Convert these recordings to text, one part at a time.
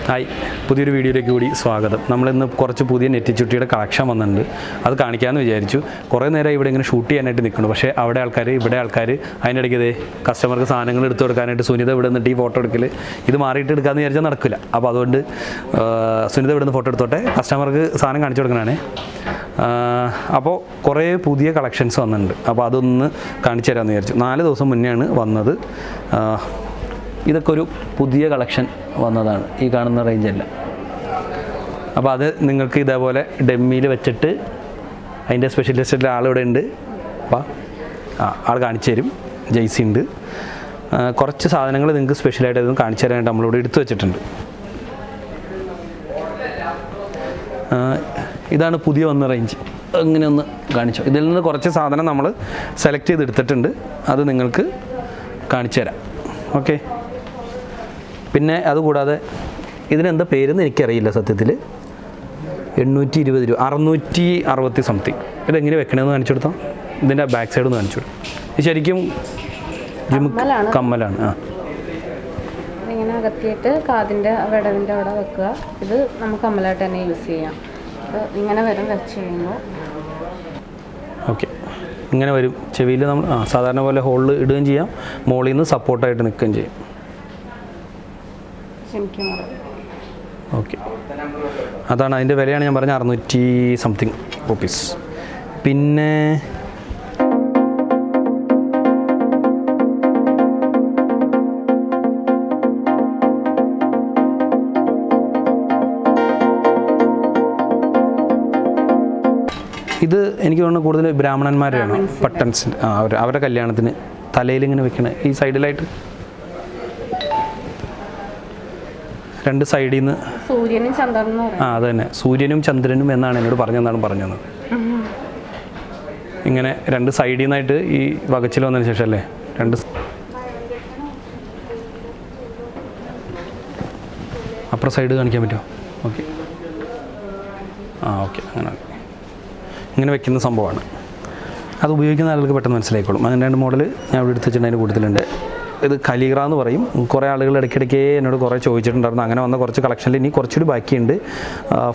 Hi, പുതിയൊരു വീഡിയോയിലേക്ക് കൂടി സ്വാഗതം. നമ്മളിന്ന് കുറച്ച് പുതിയ നെറ്റി ചുട്ടിയുടെ കളക്ഷൻ വന്നിട്ടുണ്ട്. അത് കാണിക്കാമെന്ന് വിചാരിച്ചു. കുറേ നേരം ഇവിടെ ഇങ്ങനെ ഷൂട്ട് ചെയ്യാനായിട്ട് നിൽക്കുന്നു. പക്ഷേ അവിടെ ആൾക്കാർ, ഇവിടെ ആൾക്കാർ, അതിൻ്റെ ഇടയ്ക്ക് ഇതേ കസ്റ്റമർക്ക് സാധനങ്ങൾ എടുത്തു കൊടുക്കാനായിട്ട് സുനിത ഇവിടെ നിന്നിട്ട് ഈ ഫോട്ടോ എടുക്കൽ ഇത് മാറിയിട്ട് എടുക്കാമെന്ന് വിചാരിച്ചാൽ നടക്കില്ല. അപ്പോൾ അതുകൊണ്ട് സുനിത ഇവിടെ നിന്ന് ഫോട്ടോ എടുത്തോട്ടെ, കസ്റ്റമർക്ക് സാധനം കാണിച്ചു കൊടുക്കണേ. അപ്പോൾ കുറേ പുതിയ കളക്ഷൻസ് വന്നിട്ടുണ്ട്. അപ്പോൾ അതൊന്ന് കാണിച്ചു തരാമെന്ന് വിചാരിച്ചു. 4 ദിവസം മുന്നെയാണ് വന്നത്. ഇതൊക്കെ ഒരു പുതിയ കളക്ഷൻ വന്നതാണ്, ഈ കാണുന്ന റേഞ്ചല്ല. അപ്പോൾ അത് നിങ്ങൾക്ക് ഇതേപോലെ ഡെമ്മിയിൽ വെച്ചിട്ട് അതിൻ്റെ സ്പെഷ്യലിസ്റ്റിൻ്റെ ആളിവിടെ ഉണ്ട്. അപ്പോൾ ആൾ കാണിച്ചു തരും. ജെയ്സി ഉണ്ട്. കുറച്ച് സാധനങ്ങൾ നിങ്ങൾക്ക് സ്പെഷ്യലായിട്ട് ഇതൊന്നും കാണിച്ചു തരാനായിട്ട് നമ്മളിവിടെ എടുത്തു വെച്ചിട്ടുണ്ട്. ഇതാണ് പുതിയ വന്ന റേഞ്ച്. ഇങ്ങനെ ഒന്ന് കാണിച്ചു. ഇതിൽ നിന്ന് കുറച്ച് സാധനം നമ്മൾ സെലക്ട് ചെയ്തെടുത്തിട്ടുണ്ട്. അത് നിങ്ങൾക്ക് കാണിച്ചു തരാം. ഓക്കെ. പിന്നെ അതുകൂടാതെ ഇതിനെന്താ പേരെന്ന് എനിക്കറിയില്ല സത്യത്തിൽ. 820 രൂപ, 660 സംതിങ്. ഇതെങ്ങനെ വെക്കണമെന്ന് കാണിച്ചു കൊടുത്താൽ ഇതിൻ്റെ ബാക്ക് സൈഡ് ഒന്ന് കാണിച്ചു കൊടുക്കും. ഇത് ശരിക്കും കമ്മലാണ്. ഇങ്ങനെ അകത്തിയിട്ട് കാതിൻ്റെ വിടവിൻ്റെ അവിടെ വെക്കുക. ഇത് നമുക്ക് കമ്മലായിട്ട് തന്നെ യൂസ് ചെയ്യാം. ഇങ്ങനെ വരും വെച്ച് കഴിയുമ്പോൾ. ഓക്കെ, ഇങ്ങനെ വരും. ചെവിയിൽ നമ്മൾ സാധാരണ പോലെ ഹോളിൽ ഇടുകയും ചെയ്യാം, മോളിൽ നിന്ന് സപ്പോർട്ടായിട്ട് നിൽക്കുകയും ചെയ്യും. ഓക്കെ, അതാണ് അതിൻ്റെ വിലയാണ് ഞാൻ പറഞ്ഞ 600 സംതിങ് റുപ്പീസ്. പിന്നെ ഇത് എനിക്ക് തോന്നുന്നു കൂടുതൽ ബ്രാഹ്മണന്മാരാണ് പട്ടൻസിൻ്റെ അവരുടെ കല്യാണത്തിന് തലയിൽ ഇങ്ങനെ വെക്കണ ഈ സൈഡിലായിട്ട് 2 സൈഡിൽ നിന്ന് സൂര്യനും ചന്ദ്രനും. അത് തന്നെ, സൂര്യനും ചന്ദ്രനും എന്നാണ് എന്നോട് പറഞ്ഞത്. ഇങ്ങനെ 2 സൈഡിൽ നിന്നായിട്ട് ഈ വകച്ചിൽ വന്നതിന് ശേഷം അല്ലേ 2 അപ്പുറം സൈഡ് കാണിക്കാൻ പറ്റുമോ? Okay, okay. ഇങ്ങനെ വെക്കുന്ന സംഭവമാണ്. അത് ഉപയോഗിക്കുന്ന ആളുകൾക്ക് പെട്ടെന്ന് മനസ്സിലായിക്കോളും. അങ്ങനെ 2 മോഡൽ ഞാൻ ഇവിടെ എടുത്ത് വെച്ചിട്ടുണ്ട്. അതിൻ്റെ കൂട്ടത്തിലുണ്ട്. ഇത് കലിഗ്ര എന്ന് പറയും. കുറേ ആളുകൾ ഇടയ്ക്കിടയ്ക്ക് എന്നോട് കുറേ ചോദിച്ചിട്ടുണ്ടായിരുന്നു. അങ്ങനെ വന്ന കുറച്ച് കളക്ഷനിൽ ഇനി കുറച്ചുകൂടി ബാക്കിയുണ്ട്.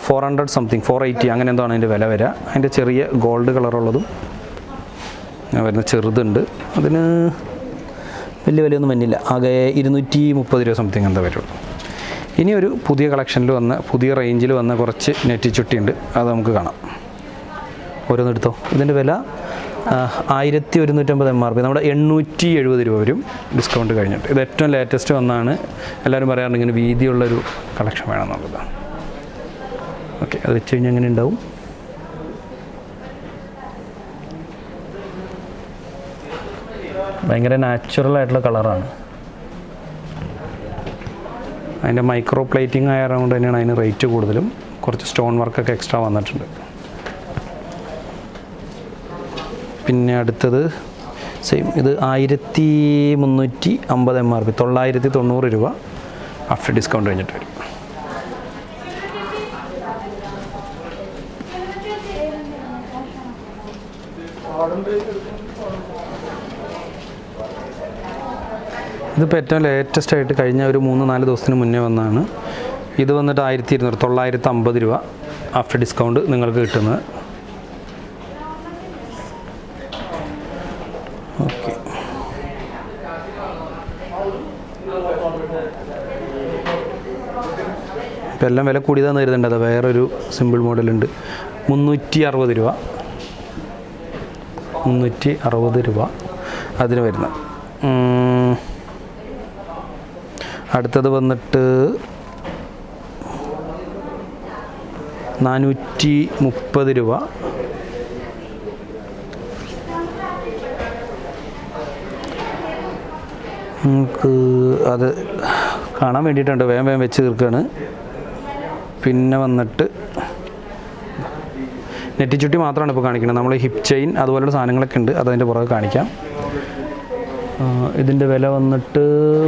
400 സംതിങ്, 480 അങ്ങനെ എന്തോ ആണ് അതിൻ്റെ വില വരിക. അതിൻ്റെ ചെറിയ ഗോൾഡ് കളറുള്ളതും വരുന്ന ചെറുതുണ്ട്. അതിന് വലിയ വിലയൊന്നും വന്നില്ല. ആകെ 230 രൂപ സംതിങ് എന്താ വരുള്ളൂ. ഇനി ഒരു പുതിയ കളക്ഷനിൽ വന്ന പുതിയ റേഞ്ചിൽ വന്ന കുറച്ച് നെറ്റി ചുട്ടിയുണ്ട്. അത് നമുക്ക് കാണാം. ഓരോന്നെടുത്തോ. ഇതിൻ്റെ വില 1150 MRP. നമ്മുടെ 870 രൂപ വരും ഡിസ്കൗണ്ട് കഴിഞ്ഞിട്ട്. ഇത് ഏറ്റവും ലേറ്റസ്റ്റ് വന്നാണ്. എല്ലാവരും പറയാറുണ്ട് ഇങ്ങനെ വീതിയുള്ളൊരു കളക്ഷൻ വേണമെന്നുള്ളതാണ്. ഓക്കെ, അത് വെച്ച് കഴിഞ്ഞാൽ എങ്ങനെ ഉണ്ടാവും? ഭയങ്കര നാച്ചുറൽ ആയിട്ടുള്ള കളറാണ്. അതിൻ്റെ മൈക്രോ പ്ലേറ്റിംഗ് ആയതുകൊണ്ട് തന്നെയാണ് അതിന് റേറ്റ് കൂടുതലും. കുറച്ച് സ്റ്റോൺ വർക്കൊക്കെ എക്സ്ട്രാ വന്നിട്ടുണ്ട്. പിന്നെ അടുത്തത് സെയിം. ഇത് 1350 MRP, 990 രൂപ ആഫ്റ്റർ ഡിസ്കൗണ്ട് കഴിഞ്ഞിട്ട് വരും. ഇതിപ്പോൾ ഏറ്റവും ലേറ്റസ്റ്റ് ആയിട്ട് കഴിഞ്ഞ ഒരു 3-4 ദിവസത്തിന് മുന്നേ വന്നതാണ്. ഇത് വന്നിട്ട് 1200, 950 രൂപ ആഫ്റ്റർ ഡിസ്കൗണ്ട് നിങ്ങൾക്ക് കിട്ടുന്നത്. ഓക്കെ, ഇപ്പം എല്ലാം വില കൂടിയതാന്ന് കരുതേണ്ടത്. അത് വേറൊരു സിമ്പിൾ മോഡലുണ്ട്. 360 രൂപ, 360 രൂപ അതിന് വരുന്നത്. അടുത്തത് വന്നിട്ട് 430 രൂപ. നമുക്ക് അത് കാണാൻ വേണ്ടിയിട്ടുണ്ട്, വേഗം വെച്ച് തീർക്കുകയാണ്. പിന്നെ വന്നിട്ട് നെറ്റിച്ചുട്ടി മാത്രമാണ് ഇപ്പോൾ കാണിക്കുന്നത്. നമ്മൾ ഹിപ്പ് ചെയിൻ അതുപോലുള്ള സാധനങ്ങളൊക്കെ ഉണ്ട്, അതതിൻ്റെ പുറകെ കാണിക്കാം. ഇതിൻ്റെ വില വന്നിട്ട്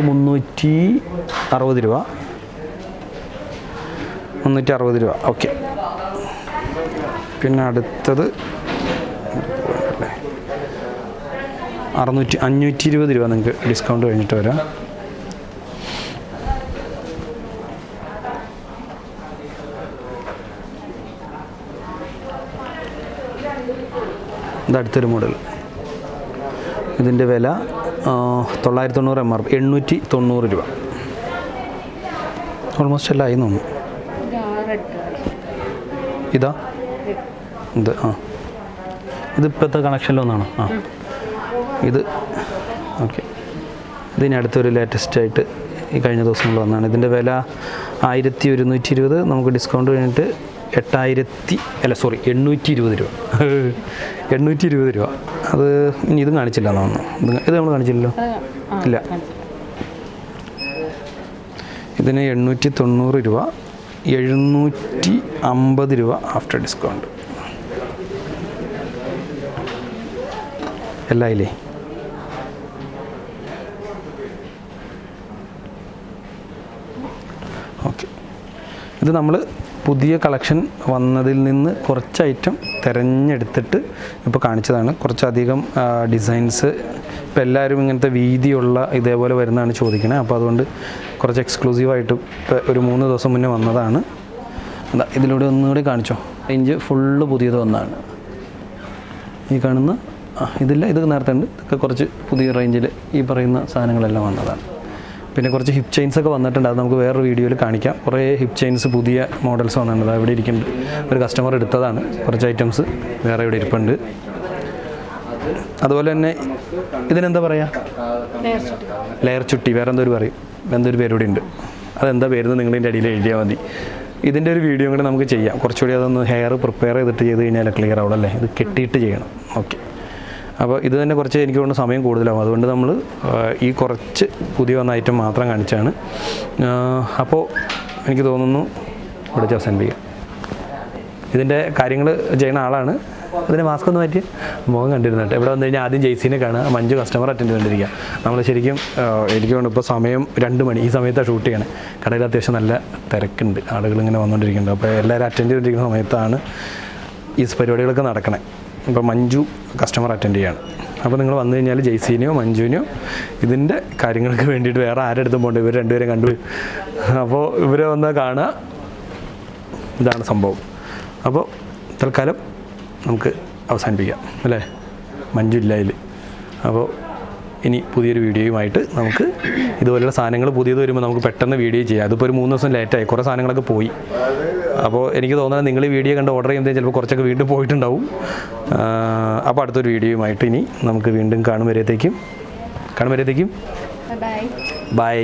360 രൂപ, 360 രൂപ. ഓക്കെ. പിന്നെ അടുത്തത് 520 രൂപ നിങ്ങൾക്ക് ഡിസ്കൗണ്ട് കഴിഞ്ഞിട്ട് വരാം. ഇത് അടുത്തൊരു മോഡൽ. ഇതിൻ്റെ വില 990 MRP, 890 രൂപ. ഓൾമോസ്റ്റ് എല്ലാം ആയി തോന്നുന്നു. ഇതാ ഇത് ഇതിപ്പോഴത്തെ കണക്ഷനിലൊന്നാണോ? ഇത് ഓക്കെ. ഇതിന് അടുത്തൊരു ലേറ്റസ്റ്റ് ആയിട്ട് ഈ കഴിഞ്ഞ ദിവസങ്ങളിൽ വന്നതാണ്. ഇതിൻ്റെ വില 1120. നമുക്ക് ഡിസ്കൗണ്ട് കഴിഞ്ഞിട്ട് 820 രൂപ. 820 രൂപ. അത് ഇനി ഇതും കാണിച്ചില്ല എന്നാണ്. ഇത് നമ്മൾ കാണിച്ചില്ലല്ലോ. ഇല്ല. ഇതിന് 890 രൂപ, 750 രൂപ ആഫ്റ്റർ ഡിസ്കൗണ്ട്. എല്ലാം ഇല്ലേ? ഓക്കെ. ഇത് നമ്മൾ പുതിയ കളക്ഷൻ വന്നതിൽ നിന്ന് കുറച്ച് ഐറ്റം തിരഞ്ഞെടുത്തിട്ട് ഇപ്പോൾ കാണിച്ചതാണ്. കുറച്ചധികം ഡിസൈൻസ് ഇപ്പോൾ എല്ലാവരും ഇങ്ങനത്തെ വീതിയുള്ള ഇതേപോലെ വരുന്നതാണ് ചോദിക്കണേ. അപ്പോൾ അതുകൊണ്ട് കുറച്ച് എക്സ്ക്ലൂസീവായിട്ട് ഇപ്പോൾ ഒരു 3 ദിവസം മുന്നേ വന്നതാണ്. എന്താ ഇതിലൂടെ ഒന്നുകൂടി കാണിച്ചോ. റേഞ്ച് ഫുള്ള് പുതിയത് വന്നതാണ്. ഈ കാണുന്ന ഇതില്ല, ഇത് നേരത്തെ ഉണ്ട്. ഇതൊക്കെ കുറച്ച് പുതിയ റേഞ്ചിൽ ഈ പറയുന്ന സാധനങ്ങളെല്ലാം വന്നതാണ്. പിന്നെ കുറച്ച് ഹിപ്പ് ചെയിൻസൊക്കെ വന്നിട്ടുണ്ട്. അത് നമുക്ക് വേറൊരു വീഡിയോയിൽ കാണിക്കാം. കുറേ ഹിപ്പ് ചെയിൻസ് പുതിയ മോഡൽസ് വന്നിട്ടുണ്ട്. അവിടെ ഇരിക്കുന്നുണ്ട്. ഒരു കസ്റ്റമർ എടുത്തതാണ്. കുറച്ച് ഐറ്റംസ് വേറെ ഇവിടെ ഇരിപ്പുണ്ട്. അതുപോലെ തന്നെ ഇതിനെന്താ പറയുക? ലെയർ ചുട്ടി. വേറെ എന്തൊരു പറയും, എന്തൊരു പേരൂടെ ഉണ്ട്. അതെന്താ പേരെന്ന് നിങ്ങളിതിൻ്റെ അടിയിൽ എഴുതിയാൽ മതി. ഇതിൻ്റെ ഒരു വീഡിയോ കൂടെ നമുക്ക് ചെയ്യാം. കുറച്ചുകൂടി അതൊന്ന് ഹെയർ പ്രിപ്പയർ ചെയ്ത് കഴിഞ്ഞാൽ ക്ലിയർ ആവും അല്ലേ. ഇത് കെട്ടിയിട്ട് ചെയ്യണം. ഓക്കെ. അപ്പോൾ ഇത് തന്നെ കുറച്ച് എനിക്ക് കൊണ്ട് സമയം കൂടുതലാവും. അതുകൊണ്ട് നമ്മൾ ഈ കുറച്ച് പുതിയ വന്ന ഐറ്റം മാത്രം കാണിച്ചാണ്. അപ്പോൾ എനിക്ക് തോന്നുന്നു ഇവിടെ അവസാനിപ്പിക്കാം. ഇതിൻ്റെ കാര്യങ്ങൾ ചെയ്യുന്ന ആളാണ്. അതിന് മാസ്ക് ഒന്ന് മാറ്റി മുഖം കണ്ടിരുന്നിട്ട് ഇവിടെ വന്നു കഴിഞ്ഞാൽ ആദ്യം ജെയ്സിനെ കാണുക. മഞ്ജു കസ്റ്റമർ അറ്റൻഡ് ചെയ്തുകൊണ്ടിരിക്കുക. നമ്മൾ ശരിക്കും എനിക്ക് കൊണ്ട് ഇപ്പോൾ സമയം 2 മണി. ഈ സമയത്താണ് ഷൂട്ട് ചെയ്യണേ. കടയിൽ അത്യാവശ്യം നല്ല തിരക്കുണ്ട്. ആളുകൾ ഇങ്ങനെ വന്നുകൊണ്ടിരിക്കുന്നുണ്ട്. അപ്പോൾ എല്ലാവരും അറ്റൻഡ് ചെയ്തുകൊണ്ടിരിക്കുന്ന സമയത്താണ് ഈ പരിപാടികളൊക്കെ നടക്കണേ. ഇപ്പോൾ മഞ്ജു കസ്റ്റമർ അറ്റൻഡ് ചെയ്യാണ്. അപ്പോൾ നിങ്ങൾ വന്നു കഴിഞ്ഞാൽ ജെയ്സിനെയോ മഞ്ജുവിനെയോ ഇതിൻ്റെ കാര്യങ്ങൾക്ക് വേണ്ടിയിട്ട് വേറെ ആരെടുത്തും പോകണ്ട. ഇവർ രണ്ടുപേരും കണ്ടു. അപ്പോൾ ഇവരെ വന്ന് കാണുക. ഇതാണ് സംഭവം. അപ്പോൾ തൽക്കാലം നമുക്ക് അവസാനിപ്പിക്കാം അല്ലേ. മഞ്ജു ഇല്ല ഇതിൽ. അപ്പോൾ ഇനി പുതിയൊരു വീഡിയോയുമായിട്ട് നമുക്ക് ഇതുപോലെയുള്ള സാധനങ്ങൾ പുതിയത് വരുമ്പോൾ നമുക്ക് പെട്ടെന്ന് വീഡിയോ ചെയ്യാം. അതിപ്പോൾ ഒരു 3 ദിവസം ലേറ്റായി. കുറേ സാധനങ്ങളൊക്കെ പോയി. അപ്പോൾ എനിക്ക് തോന്നുന്നത് നിങ്ങൾ ഈ വീഡിയോ കണ്ട് ഓർഡർ ചെയ്യുമ്പോൾ ചിലപ്പോൾ കുറച്ചൊക്കെ വീണ്ടും പോയിട്ടുണ്ടാവും. അപ്പോൾ അടുത്തൊരു വീഡിയോയുമായിട്ട് ഇനി നമുക്ക് വീണ്ടും കാണും വരത്തേക്കും ബൈ.